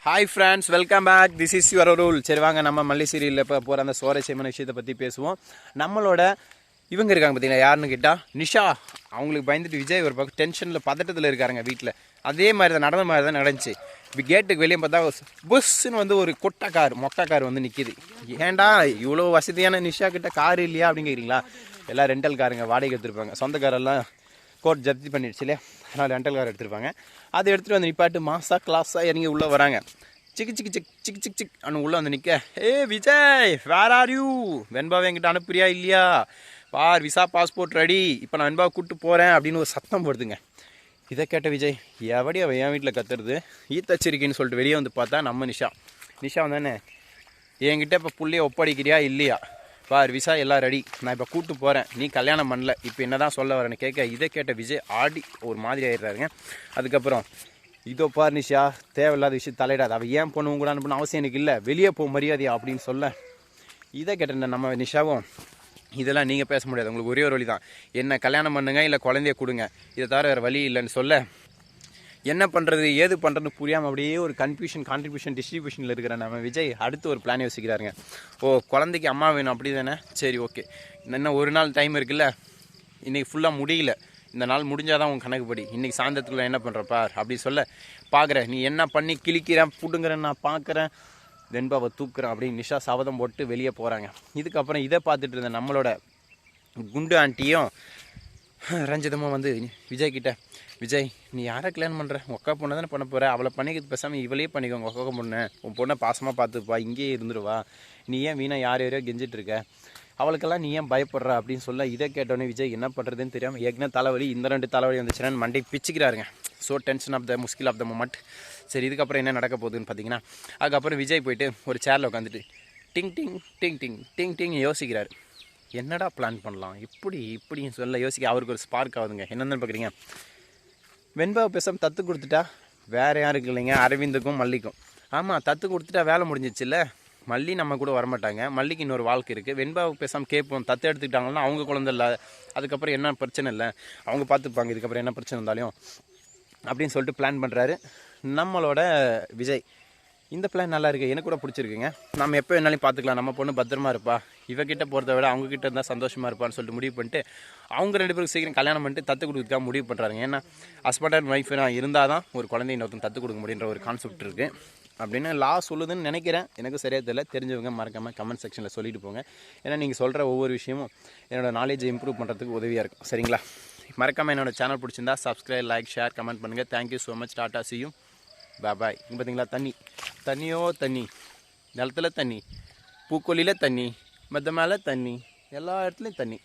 Hi friends, welcome back. This is your rule. சரி வாங்க, நம்ம மல்லி சீரியலில் இப்போ போகிற அந்த சுவாரஸ்யமான விஷயத்தை பற்றி பேசுவோம். நம்மளோட இவங்க இருக்காங்க பார்த்தீங்களா, யாருன்னு கேட்டால் நிஷா. அவங்களுக்கு பயந்துட்டு விஜய் ஒரு பக்கம் டென்ஷனில் பதட்டத்தில் இருக்காருங்க வீட்டில். அதே மாதிரி தான் நடந்த மாதிரி தான் நடந்துச்சு. இப்போ கேட்டுக்கு வெளியே பார்த்தா புஷ்ஷுன்னு வந்து ஒரு மொட்டை கார் வந்து நிற்கிது. ஏன்டா இவ்வளோ வசதியான நிஷா கிட்ட கார் இல்லையா அப்படின்னு கேட்குறீங்களா? எல்லாம் ரெண்டல் காருங்க, வாடகை எடுத்துருப்பாங்க. சொந்த காரெல்லாம் கோர்ட் ஜப்தி பண்ணிடுச்சு இல்லையா, அதனால் ரெண்டல் கார் எடுத்துருப்பாங்க. அதை எடுத்துகிட்டு வந்து நிப்பாட்டு மாசா கிளாஸாக இறங்கி உள்ளே வராங்க. சிக்கு சிக்கு சிக் சிக்கு சிக் சிக் அனு உள்ளே வந்து நிற்க, ஏ விஜய் வேர் ஆர் யூ? வெண்பாவை என்கிட்ட அனுப்புறியா இல்லையா? பார், விசா பாஸ்போர்ட் ரெடி, இப்போ நான் வெண்பாவை கூப்பிட்டு போகிறேன் அப்படின்னு ஒரு சத்தம் போடுதுங்க. இதை கேட்ட விஜய், எவடி அவன் என் வீட்டில் கத்துறது, ஈத்தச்சிரிக்கின்னு சொல்லிட்டு வெளியே வந்து பார்த்தா நம்ம நிஷா வந்தானே, என்கிட்ட இப்போ புள்ளைய ஒப்படைக்கிறியா இல்லையா? பார், விசா எல்லாம் ரெடி, நான் இப்போ கூப்பிட்டு போகிறேன், நீ கல்யாணம் பண்ணல, இப்போ என்ன தான் சொல்ல வரேன்னு கேட்க, இதை கேட்ட விஜய் ஆடி ஒரு மாதிரி ஆயிடுறாருங்க. அதுக்கப்புறம் இதோ பார் நிஷா, தேவையில்லாத விஷயம் தலையிடாது, அவள் ஏன் பொண்ணு கூட அனுப்பணும் அவசியம் எனக்கு இல்லை, வெளியே போக மரியாதையா அப்படின்னு சொல்ல, இதை கேட்ட நம்ம நிஷாவும், இதெல்லாம் நீங்கள் பேச முடியாது, உங்களுக்கு ஒரே ஒரு வழி தான், என்ன கல்யாணம் பண்ணுங்க இல்லை குழந்தைய கொடுங்க, இதை தவிர வேறு வழி இல்லைன்னு சொல்ல, என்ன பண்ணுறது ஏது பண்ணுறதுன்னு புரியாமல் அப்படியே ஒரு கான்ட்ரிபியூஷன் டிஸ்ட்ரிபியூஷனில் இருக்கிற நம்ம விஜய் அடுத்து ஒரு பிளான் யோசிக்கிறாருங்க. ஓ, குழந்தைக்கு அம்மா வேணும் அப்படி தானே, சரி ஓகே, இன்னும் ஒரு நாள் டைம் இருக்குல்ல, இன்றைக்கி ஃபுல்லாக முடியல, இந்த நாள் முடிஞ்சால் தான் உன் கணக்குப்படி, இன்றைக்கி சாயந்தரத்துக்குள்ள என்ன பண்ணுறப்பா அப்படி சொல்ல, பார்க்குறேன் நீ என்ன பண்ணி கிழிக்கிறேன் புடுங்குறேன் நான் பார்க்குறேன், வெண்பாவை தூக்குறேன் அப்படின்னு நிஷா சபதம் போட்டு வெளியே போகிறாங்க. இதுக்கப்புறம் இதை பார்த்துட்டு இருந்த நம்மளோட குண்டு ஆண்டியும் ரஞ்சிதமாக வந்து விஜய்கிட்ட, விஜய் நீ யாரை கல்யாணம் பண்ணுற, ஒக்கா பொண்ணை தானே பண்ண போகிற, அவளை பண்ணிக்கிறது பேசாமல் இவளே பண்ணிக்கோங்க, ஒக்கா பொண்ணு, உன் பொண்ணை பாசமாக பார்த்துப்பா, இங்கேயே இருந்துருவா, நீ ஏன் வீணா யாரையோ கெஞ்சிட்டு இருக்க, அவளுக்கெல்லாம் நீ ஏன் பயப்படுற அப்படின்னு சொல்ல, இதை கேட்டோன்னே விஜய் என்ன பண்ணுறதுன்னு தெரியாமல் ஏற்கனவே தலைவலி, இந்த 2 தலைவலி வந்துச்சுன்னா மண்டை பிச்சுக்கிறாருங்க. So tension of the muscle of the moment. சரி, இதுக்கப்புறம் என்ன நடக்க போகுதுன்னு பார்த்தீங்கன்னா, அதுக்கப்புறம் விஜய் போயிட்டு ஒரு சேரில் உட்காந்துட்டு டிங் டிங் டிங் டிங் டிங் டிங் யோசிக்கிறார். என்னடா பிளான் பண்ணலாம் இப்படின்னு சொல்ல யோசிக்க அவருக்கு ஒரு ஸ்பார்க் ஆகுதுங்க. என்னென்னு பார்க்குறீங்க, வெண்பாவை பேசாமல் தத்து கொடுத்துட்டா வேறு யாருக்கு இல்லைங்க, அரவிந்துக்கும் மல்லிக்கும். ஆமாம், தத்து கொடுத்துட்டா வேலை முடிஞ்சிச்சுல்ல, மல்லி நம்ம கூட வரமாட்டாங்க, மல்லிக்கு இன்னொரு வாழ்க்கை இருக்குது, வெண்பாவுக்கு பேசாமல் கேட்போம், தத்து எடுத்துக்கிட்டாங்கன்னா அவங்க குழந்தை இல்லை, அதுக்கப்புறம் என்ன பிரச்சனை இல்லை, அவங்க பார்த்துப்பாங்க, இதுக்கப்புறம் என்ன பிரச்சனை இருந்தாலும் அப்படின்னு சொல்லிட்டு பிளான் பண்ணுறாரு நம்மளோட விஜய். இந்த பிளான் நல்லா இருக்குது, எனக்கு கூட பிடிச்சிருக்குங்க. நம்ம எப்போ வேணாலும் பார்த்துக்கலாம், நம்ம பொண்ணு பத்திரமா இருப்பா, இவகிட்ட போகிறத விட அவங்ககிட்ட இருந்தால் சந்தோஷமாக இருப்பான்னு சொல்லிட்டு முடிவு பண்ணிட்டு அவங்க 2 பேருக்கு சீக்கிரம் கல்யாணம் பண்ணிட்டு தத்து கொடுக்குறதுக்காக முடிவு பண்ணுறாங்க. ஏன்னா ஹஸ்பண்ட் அண்ட் ஒய்ஃப் இருந்தால் தான் ஒரு குழந்தைய இன்னொருத்தன் தத்து கொடுக்க முடியுன்ற ஒரு கான்செப்ட் இருக்குது அப்படின்னு லா சொல்லுதுன்னு நினைக்கிறேன். எனக்கு சரியாக தெரியல, தெரிஞ்சவங்க மறக்காமல் கமெண்ட் செக்ஷனில் சொல்லிட்டு போங்க. ஏன்னா நீங்கள் சொல்கிற ஒவ்வொரு விஷயமும் என்னோடய நாலேஜை இம்ப்ரூவ் பண்ணுறதுக்கு உதவியாக இருக்கும். சரிங்களா? மறக்காமல் என்னோடய சேனல் பிடிச்சிருந்தா சப்ஸ்கிரைப், லைக், ஷேர், கமெண்ட் பண்ணுங்கள். Thank you so much. Tata, see you, பாய். இங்கே பார்த்தீங்களா, தண்ணியோ தண்ணி, நிலத்தில் தண்ணி, பூக்கொல்லியில் தண்ணி, மெத்த மேலே தண்ணி, எல்லா இடத்துலையும் தண்ணி.